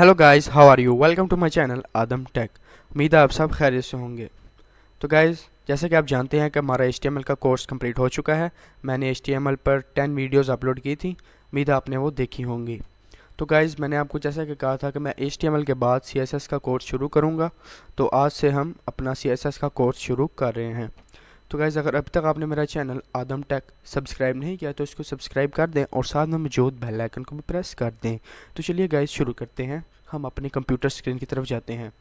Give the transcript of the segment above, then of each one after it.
Hello guys, how are you? Welcome to my channel Aadam tech. उम्मीद है आप सब खैरियत से होंगे। तो गाइस, जैसे कि आप जानते हैं कि हमारा HTML का कोर्स कंप्लीट हो चुका है। मैंने HTML पर 10 वीडियोस अपलोड की थी। उम्मीद है आपने वो देखी होंगी। तो गाइस, मैंने आपको जैसा कि कहा था कि मैं HTML के बाद CSS का कोर्स शुरू करूँगा। तो आज से हम अपना CSS का कोर्स शुरू कर रहे हैं। तो गाइज़, अगर अभी तक आपने मेरा चैनल आदम टेक सब्सक्राइब नहीं किया तो इसको सब्सक्राइब कर दें और साथ में मौजूद बेल आइकन को भी प्रेस कर दें। तो चलिए गाइज़, शुरू करते हैं। हम अपनी कंप्यूटर स्क्रीन की तरफ जाते हैं।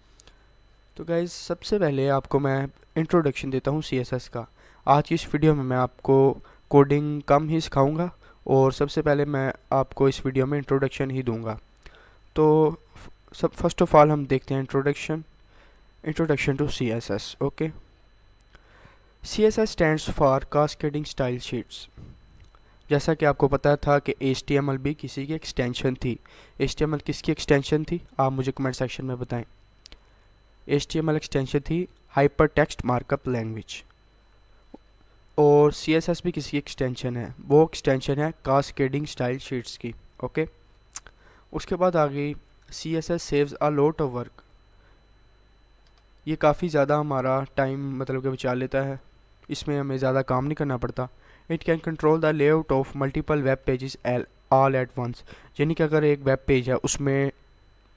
तो गाइज़, सबसे पहले आपको मैं इंट्रोडक्शन देता हूँ CSS का। आज की इस वीडियो में मैं आपको कोडिंग कम ही सिखाऊंगा और सबसे पहले मैं आपको इस वीडियो में इंट्रोडक्शन ही दूंगा। तो सब फर्स्ट ऑफ ऑल हम देखते हैं introduction to CSS। Okay, CSS stands for cascading style sheets. जैसा कि आपको पता था कि HTML भी किसी की एक्सटेंशन थी। HTML किसकी एक्सटेंशन थी, आप मुझे कमेंट सेक्शन में बताएं। HTML एक्सटेंशन थी हाइपर टेक्स्ट मार्कअप लैंग्वेज। और CSS भी किसी की एक्सटेंशन है, वो एक्सटेंशन है कास्केडिंग स्टाइल शीट्स की। ओके, उसके बाद आ गई CSS saves a lot of work. ये काफ़ी ज़्यादा हमारा टाइम मतलब कि बचा लेता है, इसमें हमें ज़्यादा काम नहीं करना पड़ता। It can control the layout of multiple web pages all at once. यानी कि अगर एक वेब पेज है उसमें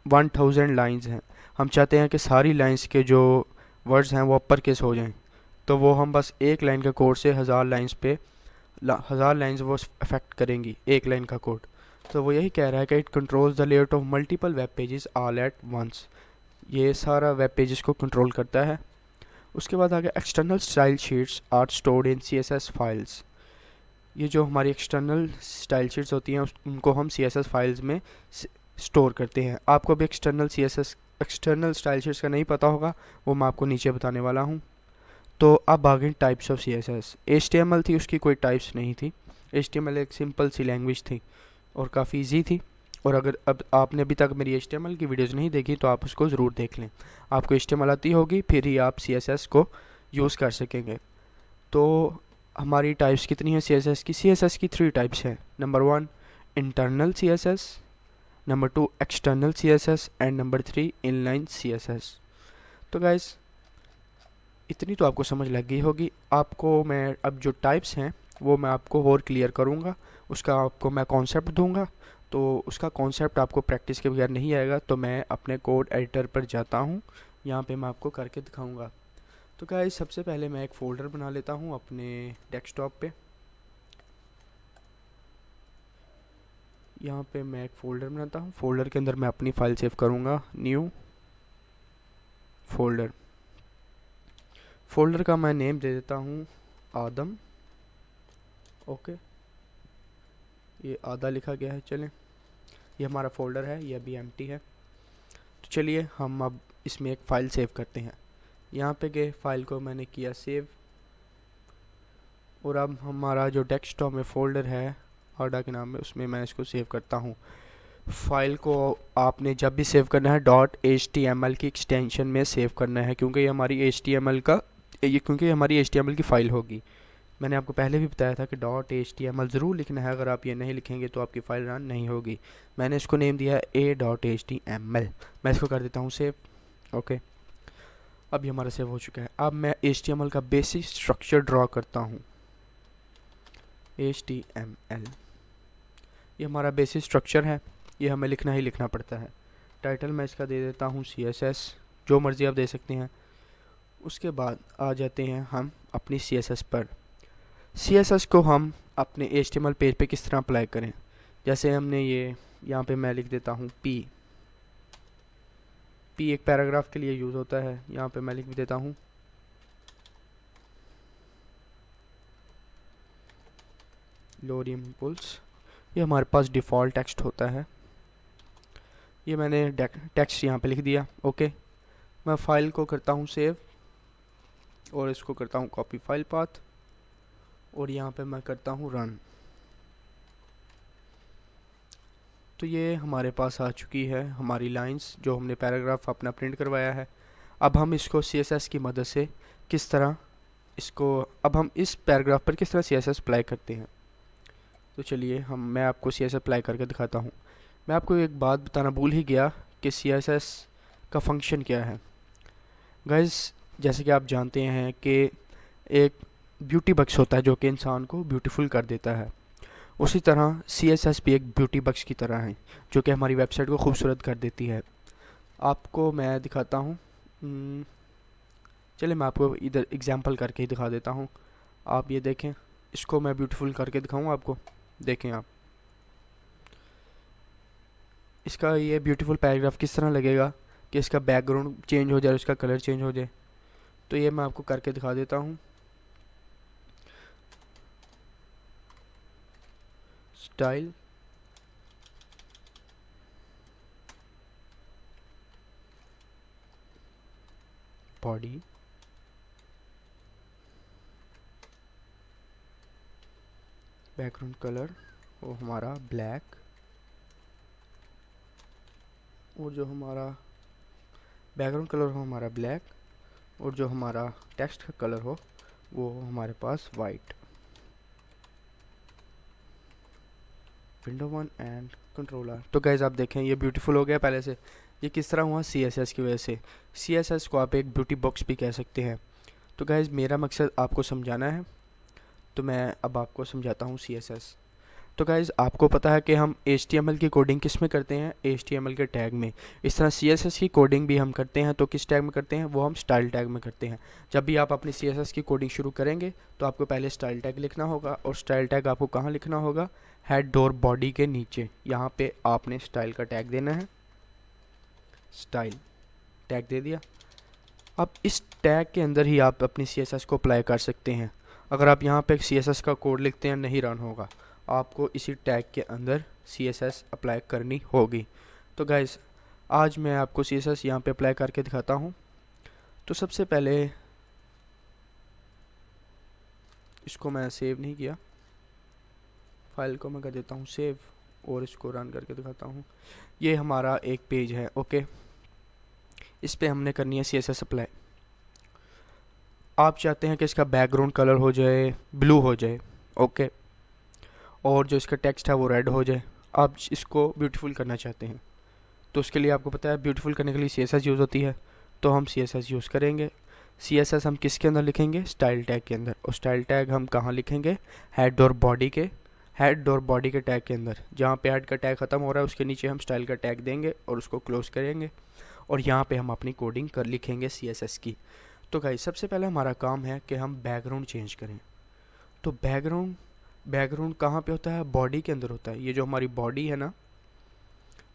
1000 लाइंस हैं, हम चाहते हैं कि सारी लाइंस के जो वर्ड्स हैं वो अपर केस हो जाएं, तो वो हम बस एक लाइन के कोड से 1000 लाइंस पे 1000 लाइंस वो अफेक्ट करेंगी एक लाइन का कोड। तो वो यही कह रहा है कि it controls the layout of multiple web pages all at once. ये सारा वेब पेजेस को कंट्रोल करता है। उसके बाद आ गया external style sheets are stored in CSS files. ये जो हमारी एक्सटर्नल स्टाइल शीट्स होती हैं उनको हम CSS फाइल्स में स्टोर करते हैं। आपको भी एक्सटर्नल स्टाइल शीट्स का नहीं पता होगा, वो मैं आपको नीचे बताने वाला हूँ। तो अब आ गई टाइप्स ऑफ CSS। HTML थी, उसकी कोई टाइप्स नहीं थी। HTML एक सिंपल सी लैंग्वेज थी और काफ़ी ईजी थी। और अगर अब आपने अभी तक मेरी HTML की वीडियोज़ नहीं देखी तो आप उसको ज़रूर देख लें। आपको HTML आती होगी, फिर ही आप CSS को यूज़ कर सकेंगे। तो हमारी टाइप्स कितनी है CSS की 3 टाइप्स हैं। Number 1 internal CSS, number 2 external CSS and number 3 inline CSS। तो गाइस, इतनी तो आपको समझ लग गई होगी। आपको मैं अब जो टाइप्स हैं वो मैं आपको और क्लियर करूँगा, उसका आपको मैं कॉन्सेप्ट दूंगा। तो उसका कॉन्सेप्ट आपको प्रैक्टिस के बगैर नहीं आएगा, तो मैं अपने कोड एडिटर पर जाता हूँ, यहाँ पे मैं आपको करके दिखाऊंगा। तो गाइस, सबसे पहले मैं एक फ़ोल्डर बना लेता हूँ अपने डेस्कटॉप पे। यहाँ पे मैं एक फ़ोल्डर बनाता हूँ, फ़ोल्डर के अंदर मैं अपनी फ़ाइल सेव करूँगा। न्यू फोल्डर, फ़ोल्डर का मैं नेम दे देता हूँ आदम। ओके, ये आधा लिखा गया है। चलें, ये हमारा फ़ोल्डर है, ये अभी एम्प्टी है। तो चलिए हम अब इसमें एक फ़ाइल सेव करते हैं। यहाँ पे गए, फाइल को मैंने किया सेव। और अब हमारा जो डेस्कटॉप में फ़ोल्डर है आडा के नाम में, उसमें मैं इसको सेव करता हूँ। फाइल को आपने जब भी सेव करना है .html की एक्सटेंशन में सेव करना है, क्योंकि ये हमारी HTML की फ़ाइल होगी। मैंने आपको पहले भी बताया था कि .html ज़रूर लिखना है, अगर आप ये नहीं लिखेंगे तो आपकी फ़ाइल रन नहीं होगी। मैंने इसको नेम दिया है a.html। मैं इसको कर देता हूँ सेव। ओके, अब ये हमारा सेव हो चुका है। अब मैं HTML का बेसिक स्ट्रक्चर ड्रॉ करता हूँ। HTML, ये हमारा बेसिक स्ट्रक्चर है, ये हमें लिखना ही लिखना पड़ता है। टाइटल मैं इसका दे देता हूँ CSS, जो मर्ज़ी आप दे सकते हैं। उसके बाद आ जाते हैं हम अपनी CSS पर। CSS को हम अपने HTML पेज पे किस तरह अप्लाई करें। जैसे हमने ये यहाँ पे मैं लिख देता हूँ P एक पैराग्राफ के लिए यूज़ होता है। यहाँ पे मैं लिख भी देता हूँ लोरियम इम्पल्स। ये हमारे पास डिफ़ॉल्ट टेक्स्ट होता है। ये मैंने टेक्स्ट यहाँ पे लिख दिया। ओके, मैं फ़ाइल को करता हूँ सेव और इसको करता हूँ कॉपी फाइल पाथ, और यहाँ पे मैं करता हूँ रन। तो ये हमारे पास आ चुकी है हमारी लाइंस, जो हमने पैराग्राफ अपना प्रिंट करवाया है। अब हम इसको CSS की मदद से किस तरह अब हम इस पैराग्राफ पर किस तरह CSS अप्लाई करते हैं। तो चलिए मैं आपको CSS अप्लाई करके दिखाता हूँ। मैं आपको एक बात बताना भूल ही गया कि CSS का फंक्शन क्या है। गाइस, जैसे कि आप जानते हैं कि एक ब्यूटी बक्स होता है जो कि इंसान को ब्यूटीफुल कर देता है, उसी तरह CSS भी एक ब्यूटी बक्स की तरह है जो कि हमारी वेबसाइट को खूबसूरत कर देती है। आपको मैं दिखाता हूँ। चलिए मैं आपको इधर एग्जांपल करके ही दिखा देता हूँ। आप ये देखें, इसको मैं ब्यूटीफुल करके दिखाऊँ आपको। देखें आप, इसका ये ब्यूटीफुल पैराग्राफ किस तरह लगेगा कि इसका बैकग्राउंड चेंज हो जाए, उसका कलर चेंज हो जाए। तो ये मैं आपको करके दिखा देता हूँ। स्टाइल, बॉडी, बैकग्राउंड कलर वो हमारा ब्लैक, और जो हमारा बैकग्राउंड कलर हो हमारा ब्लैक, और जो हमारा टेक्स्ट का कलर हो वो हमारे पास white. Window 1 and control R. तो गाइज आप देखें ये ब्यूटीफुल हो गया पहले से। ये किस तरह हुआ? CSS की वजह से। CSS को आप एक ब्यूटी बॉक्स भी कह सकते हैं। तो गाइज मेरा मकसद आपको समझाना है, तो मैं अब आपको समझाता हूँ CSS। तो गाइज़ आपको पता है कि हम HTML की कोडिंग किस में करते हैं? HTML के टैग में। इस तरह CSS की कोडिंग भी हम करते हैं, तो किस टैग में करते हैं? वो हम स्टाइल टैग में करते हैं। जब भी आप अपनी CSS की कोडिंग शुरू करेंगे तो आपको पहले स्टाइल टैग लिखना होगा, और स्टाइल टैग आपको कहाँ लिखना होगा? हेड और बॉडी के नीचे, यहाँ पे आपने स्टाइल का टैग देना है। स्टाइल टैग दे दिया। अब इस टैग के अंदर ही आप अपनी CSS को अप्लाई कर सकते हैं। अगर आप यहाँ पे CSS का कोड लिखते हैं नहीं रन होगा, आपको इसी टैग के अंदर CSS अप्लाई करनी होगी। तो गाइस आज मैं आपको CSS यहाँ पे अप्लाई करके दिखाता हूँ। तो सबसे पहले इसको मैं सेव नहीं किया, फाइल को मैं कर देता हूँ सेव, और इसको रन करके दिखाता हूँ। ये हमारा एक पेज है, ओके। इस पे हमने करनी है CSS अप्लाई। आप चाहते हैं कि इसका बैकग्राउंड कलर हो जाए ब्लू हो जाए, ओके, और जो इसका टेक्स्ट है वो रेड हो जाए। आप इसको ब्यूटीफुल करना चाहते हैं, तो उसके लिए आपको पता है ब्यूटीफुल करने के लिए CSS यूज़ होती है, तो हम CSS यूज़ करेंगे। CSS हम किसके अंदर लिखेंगे? स्टाइल टैग के अंदर। और स्टाइल टैग हम कहाँ लिखेंगे? हेड और बॉडी के टैग के अंदर। जहाँ पे हेड का टैग ख़त्म हो रहा है उसके नीचे हम स्टाइल का टैग देंगे और उसको क्लोज करेंगे, और यहाँ पे हम अपनी कोडिंग कर लिखेंगे CSS की। तो गाइस सबसे पहले हमारा काम है कि हम बैकग्राउंड चेंज करें। तो बैकग्राउंड कहाँ पे होता है? बॉडी के अंदर होता है। ये जो हमारी बॉडी है ना,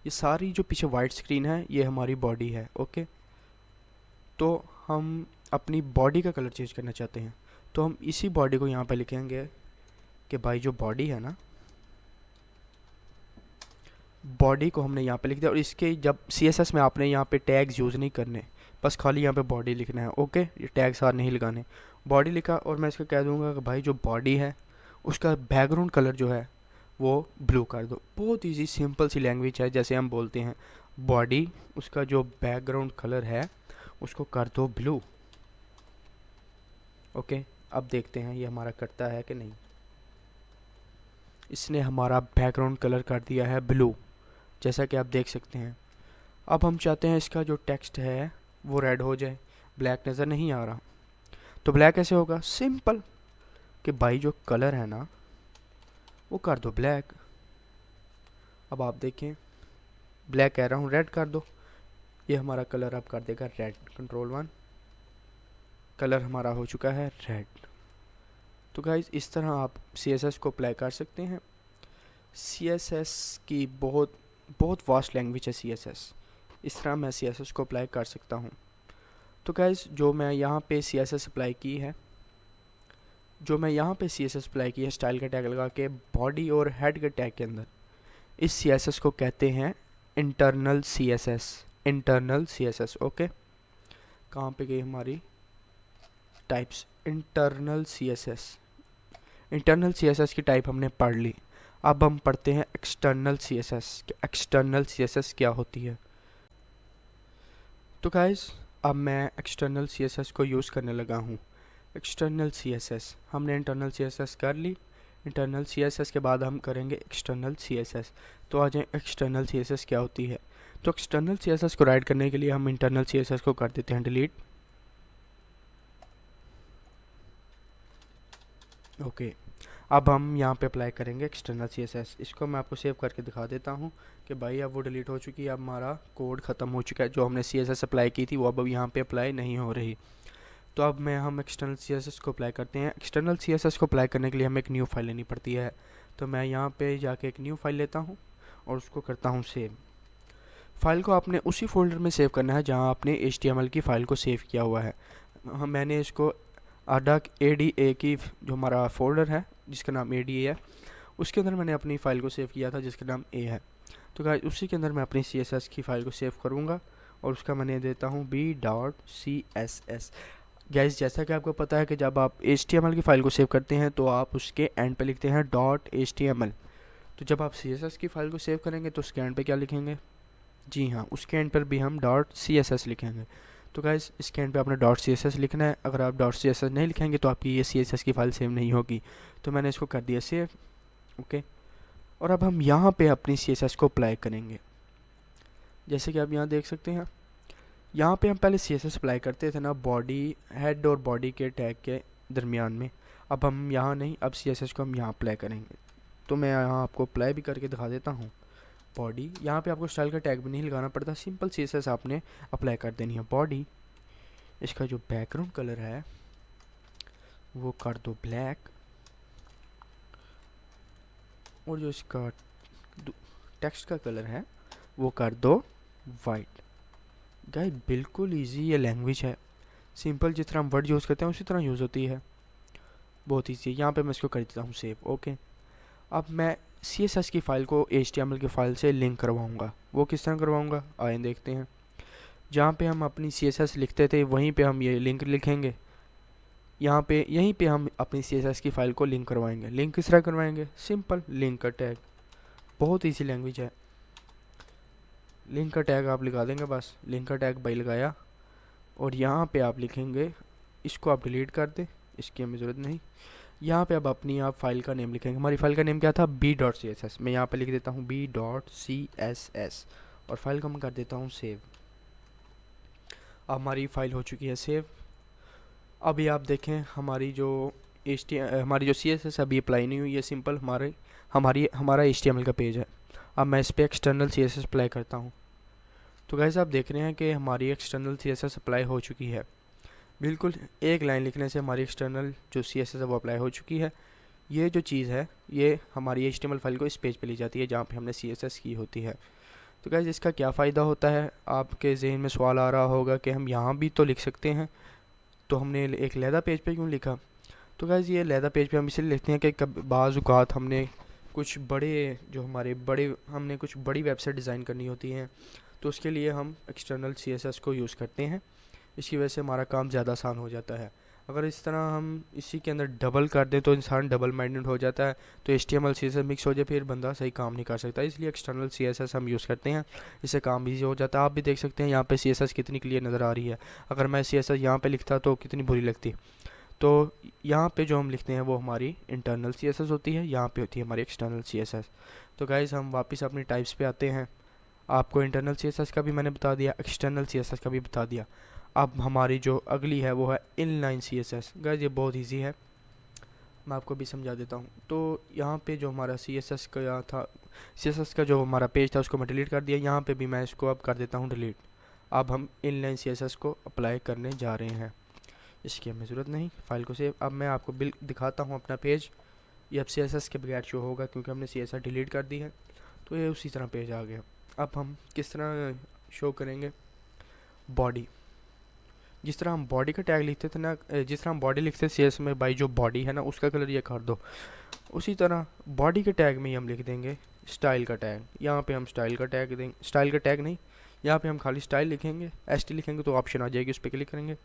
ये सारी जो पीछे वाइट स्क्रीन है ये हमारी बॉडी है, ओके। तो हम अपनी बॉडी का कलर चेंज करना चाहते हैं, तो हम इसी बॉडी को यहाँ पे लिखेंगे कि भाई जो बॉडी है ना, बॉडी को हमने यहाँ पे लिख दिया। और इसके जब CSS में आपने यहाँ पे टैग्स यूज़ नहीं करने, बस खाली यहाँ पे बॉडी लिखना है, ओके। ये टैग सार नहीं लगाने। बॉडी लिखा और मैं इसको कह दूँगा कि भाई जो बॉडी है उसका बैकग्राउंड कलर जो है वो ब्लू कर दो। बहुत इजी सिंपल सी लैंग्वेज है। जैसे हम बोलते हैं बॉडी, उसका जो बैकग्राउंड कलर है उसको कर दो ब्लू, ओके। अब देखते हैं ये हमारा करता है कि नहीं। इसने हमारा बैकग्राउंड कलर कर दिया है ब्लू, जैसा कि आप देख सकते हैं। अब हम चाहते हैं इसका जो टेक्स्ट है वो रेड हो जाए, ब्लैक नज़र नहीं आ रहा। तो ब्लैक कैसे होगा? सिंपल, कि भाई जो कलर है ना वो कर दो ब्लैक। अब आप देखें, ब्लैक कह रहा हूँ, रेड कर दो। ये हमारा कलर अब कर देगा रेड। कंट्रोल 1, कलर हमारा हो चुका है रेड। तो गाइज इस तरह आप CSS को अप्लाई कर सकते हैं। CSS की बहुत वास्ट लैंग्वेज है CSS। इस तरह मैं CSS को अप्लाई कर सकता हूँ। तो गाइज जो मैं यहाँ पे CSS अप्लाई की है, स्टाइल का टैग लगा के बॉडी और हेड के टैग के अंदर, इस CSS को कहते हैं इंटरनल CSS, ओके। कहाँ पे गई हमारी टाइप्स? इंटरनल CSS की टाइप हमने पढ़ ली। अब हम पढ़ते हैं एक्सटर्नल CSS क्या होती है। तो गाइस अब मैं एक्सटर्नल CSS को यूज़ करने लगा हूँ। एक्सटर्नल CSS हमने इंटरनल CSS कर ली। इंटरनल CSS के बाद हम करेंगे एक्सटर्नल CSS। तो आ जाए एक्सटर्नल CSS क्या होती है। तो एक्सटर्नल सीएसएस को राइट करने के लिए हम इंटरनल सीएसएस को कर देते हैं डिलीट। ओके, अब हम यहाँ पे अप्लाई करेंगे एक्सटर्नल सीएसएस। इसको मैं आपको सेव करके दिखा देता हूँ कि भाई अब वो डिलीट हो चुकी है, अब हमारा कोड ख़त्म हो चुका है। जो हमने सीएसएस अप्लाई की थी वो अब यहाँ पे अप्लाई नहीं हो रही। तो अब हम एक्सटर्नल सीएसएस को अप्लाई करते हैं। एक्सटर्नल सीएसएस को अप्लाई करने के लिए हमें एक न्यू फाइल लेनी पड़ती है। तो मैं यहाँ पे जाके एक न्यू फाइल लेता हूँ और उसको करता हूँ सेव। फाइल को आपने उसी फोल्डर में सेव करना है जहाँ आपने HTML की फ़ाइल को सेव किया हुआ है। मैंने इसको ADA की जो हमारा फोल्डर है जिसका नाम ADA है, उसके अंदर मैंने अपनी फ़ाइल को सेव किया था जिसका नाम A है। तो गाइस उसी के अंदर मैं अपनी CSS की फ़ाइल को सेव करूँगा और उसका मैंने देता हूँ b.css। गाइस जैसा कि आपको पता है कि जब आप HTML की फ़ाइल को सेव करते हैं तो आप उसके एंड पे लिखते हैं .html। तो जब आप CSS की फ़ाइल को सेव करेंगे तो उसके एंड पे क्या लिखेंगे? जी हाँ, उसके एंड पर भी हम .css लिखेंगे। तो गाइस इसके एंड पे आपने .css लिखना है। अगर आप .css नहीं लिखेंगे तो आपकी ये CSS की फ़ाइल सेव नहीं होगी। तो मैंने इसको कर दिया सेव। ओके, और अब हम यहाँ पे अपनी CSS को अप्लाई करेंगे। जैसे कि आप यहाँ देख सकते हैं, यहाँ पे हम पहले CSS अप्लाई करते थे ना बॉडी, हेड और बॉडी के टैग के दरमियान में। अब हम यहाँ नहीं, अब CSS को हम यहाँ अप्लाई करेंगे। तो मैं यहाँ आपको अप्लाई भी करके दिखा देता हूँ। बॉडी, यहाँ पे आपको स्टाइल का टैग भी नहीं लगाना पड़ता, सिंपल CSS आपने अप्लाई कर देनी है। बॉडी, इसका जो बैकग्राउंड कलर है वो कर दो ब्लैक, और जो इसका टेक्स्ट का कलर है वो कर दो वाइट। गाइस बिल्कुल इजी ये लैंग्वेज है, सिंपल जिस तरह हम वर्ड यूज़ करते हैं उसी तरह यूज़ होती है, बहुत ईजी है। यहाँ पे मैं इसको कर देता हूँ सेव। ओके, अब मैं CSS की फ़ाइल को HTML की फ़ाइल से लिंक करवाऊँगा। वो किस तरह करवाऊँगा आइए देखते हैं। जहाँ पे हम अपनी CSS लिखते थे वहीं पे हम ये लिंक लिखेंगे। यहाँ पे यहीं पे हम अपनी CSS की फ़ाइल को लिंक करवाएंगे। लिंक किस तरह करवाएंगे? सिंपल, लिंक का टैग, बहुत ईजी लैंग्वेज है। लिंक का टैग आप लगा देंगे, बस लिंक का टैग भाई लगाया, और यहाँ पे आप लिखेंगे, इसको आप डिलीट कर दें, इसकी हमें ज़रूरत नहीं। यहाँ पे अब अपनी आप फाइल का नेम लिखेंगे। हमारी फाइल का नेम क्या था? b.css। मैं यहाँ पे लिख देता हूँ b.css और फाइल को मैं कर देता हूँ सेव। अब हमारी फाइल हो चुकी है सेव। अभी आप देखें हमारी जो CSS अभी अप्लाई नहीं हुई है, सिंपल हमारा HTML का पेज है। अब मैं इस पर एक्सटर्नल CSS अप्लाई करता हूँ। तो गाइस आप देख रहे हैं कि हमारी एक्सटर्नल CSS अप्लाई हो चुकी है। बिल्कुल एक लाइन लिखने से हमारी एक्सटर्नल जो CSS है वो अप्लाई हो चुकी है। ये जो चीज़ है ये हमारी HTML फाइल को इस पेज पे ले जाती है जहाँ पे हमने CSS की होती है। तो गाइस इसका क्या फ़ायदा होता है? आपके जहन में सवाल आ रहा होगा कि हम यहाँ भी तो लिख सकते हैं, तो हमने एक लहदा पेज पे क्यों लिखा? तो गाइस ये लहदा पेज पे हम इसलिए लिखते हैं कि बाज़ औक़ात हमने कुछ बड़ी वेबसाइट डिज़ाइन करनी होती हैं, तो उसके लिए हम एक्सटर्नल CSS को यूज़ करते हैं। इसकी वजह से हमारा काम ज़्यादा आसान हो जाता है। अगर इस तरह हम इसी के अंदर डबल कर दें तो इंसान डबल माइंडेड हो जाता है, तो HTML CSS मिक्स हो जाए फिर बंदा सही काम नहीं कर सकता। इसलिए एक्सटर्नल CSS हम यूज़ करते हैं, इससे काम ईजी हो जाता है। आप भी देख सकते हैं यहाँ पे CSS कितनी क्लियर नज़र आ रही है। अगर मैं CSS यहाँ पे लिखता तो कितनी बुरी लगती। तो यहाँ पे जो हम लिखते हैं वो हमारी इंटरनल CSS होती है, यहाँ पे होती है हमारी एक्सटर्नल CSS। तो गाइज़ हम वापस अपनी टाइप्स पे आते हैं। आपको इंटरनल CSS का भी मैंने बता दिया, एक्सटर्नल CSS का भी बता दिया। अब हमारी जो अगली है वो है इनलाइन CSS। गाइस ये बहुत इजी है, मैं आपको भी समझा देता हूँ। तो यहाँ पे जो हमारा CSS का जो हमारा पेज था उसको मैं डिलीट कर दिया। यहाँ पे भी मैं इसको अब कर देता हूँ डिलीट। अब हम इनलाइन CSS को अप्लाई करने जा रहे हैं, इसकी हमें ज़रूरत नहीं। फाइल को सेव। अब मैं आपको दिखाता हूँ अपना पेज। ये अब CSS के बगैर शो होगा क्योंकि हमने CSS डिलीट कर दी है, तो ये उसी तरह पेज आ गया। अब हम किस तरह शो करेंगे? बॉडी, जिस तरह हम बॉडी का टैग लिखते थे ना, जिस तरह हम बॉडी लिखते थे CSS में, भाई जो बॉडी है ना उसका कलर ये कर दो, उसी तरह बॉडी के टैग में ही हम लिख देंगे स्टाइल का टैग। यहाँ पे हम स्टाइल का टैग देंगे, स्टाइल का टैग नहीं, यहाँ पे हम खाली स्टाइल लिखेंगे, ST लिखेंगे तो ऑप्शन आ जाएगी, उस पर क्लिक करेंगे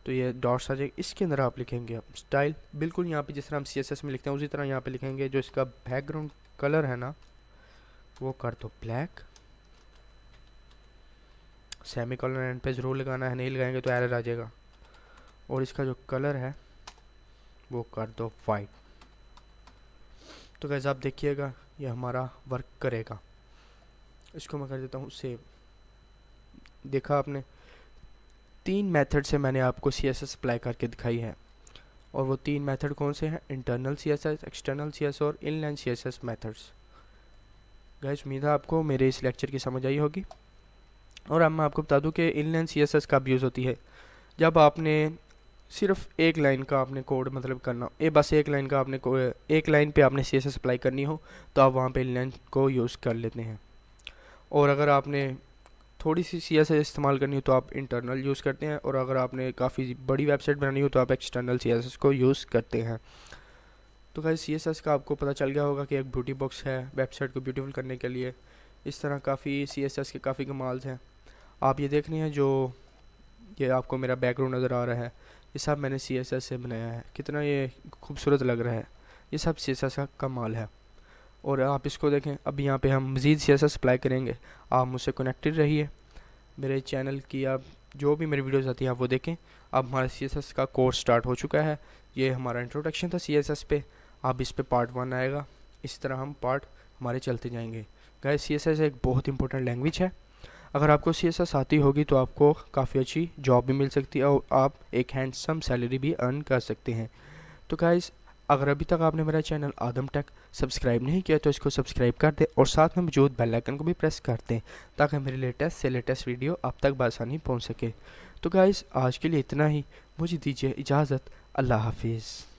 तो ये डॉट्स आ जाएगी। इसके अंदर आप लिखेंगे आप स्टाइल, बिल्कुल यहाँ पे जिस तरह हम CSS में लिखते हैं उसी तरह यहाँ पे लिखेंगे। जो इसका बैकग्राउंड कलर है ना वो कर दो ब्लैक, सेमी कॉलन एंड पे ज़रूर लगाना है, नहीं लगाएंगे तो एरर आ जाएगा। और इसका जो कलर है वो कर दो वाइट। तो गाइस आप देखिएगा ये हमारा वर्क करेगा। इसको मैं कर देता हूँ सेव। देखा आपने, 3 मेथड से मैंने आपको CSS अप्लाई करके दिखाई है। और वो 3 मेथड कौन से हैं? इंटरनल CSS, एक्सटर्नल CSS और इनलाइन CSS मेथड्स। गाइस उम्मीद है आपको मेरे इस लेक्चर की समझ आई होगी। और अब मैं आपको बता दूं कि इनलाइन CSS कब यूज़ होती है। जब आपने सिर्फ एक लाइन का आपने कोड मतलब करना, बस एक लाइन का आपने एक लाइन पे आपने CSS अप्लाई करनी हो, तो आप वहाँ पे इनलाइन को यूज़ कर लेते हैं। और अगर आपने थोड़ी सी CSS इस्तेमाल करनी हो तो आप इंटरनल यूज़ करते हैं, और अगर आपने काफ़ी बड़ी वेबसाइट बनानी हो तो आप एक्सटर्नल CSS को यूज़ करते हैं। तो गाइस CSS का आपको पता चल गया होगा कि एक ब्यूटी बॉक्स है वेबसाइट को ब्यूटीफुल करने के लिए। इस तरह काफ़ी CSS के काफ़ी कमाल्स हैं। आप ये देख रहे हैं, जो ये आपको मेरा बैकग्राउंड नज़र आ रहा है, ये सब मैंने CSS से बनाया है। कितना ये खूबसूरत लग रहा है, ये सब CSS का कमाल है। और आप इसको देखें, अब यहाँ पे हम मज़ीद CSS अप्लाई करेंगे। आप मुझसे कनेक्टेड रहिए, मेरे चैनल की आप जो भी मेरी वीडियोस आती हैं आप वो देखें। अब हमारा CSS का कोर्स स्टार्ट हो चुका है। ये हमारा इंट्रोडक्शन था CSS पे, अब इस पे पार्ट 1 आएगा। इस तरह हम पार्ट हमारे चलते जाएंगे। गाइस CSS एक बहुत इंपॉर्टेंट लैंग्वेज है। अगर आपको CSS आती होगी तो आपको काफ़ी अच्छी जॉब भी मिल सकती है और आप एक हैंडसम सैलरी भी अर्न कर सकते हैं। तो गाइस अगर अभी तक आपने मेरा चैनल आदम टेक सब्सक्राइब नहीं किया तो इसको सब्सक्राइब कर दें और साथ में मौजूद बेल आइकन को भी प्रेस कर दें, ताकि मेरी लेटेस्ट से लेटेस्ट वीडियो आप तक बआसानी पहुंच सके। तो गाइस आज के लिए इतना ही, मुझे दीजिए इजाज़त। अल्लाह हाफिज़।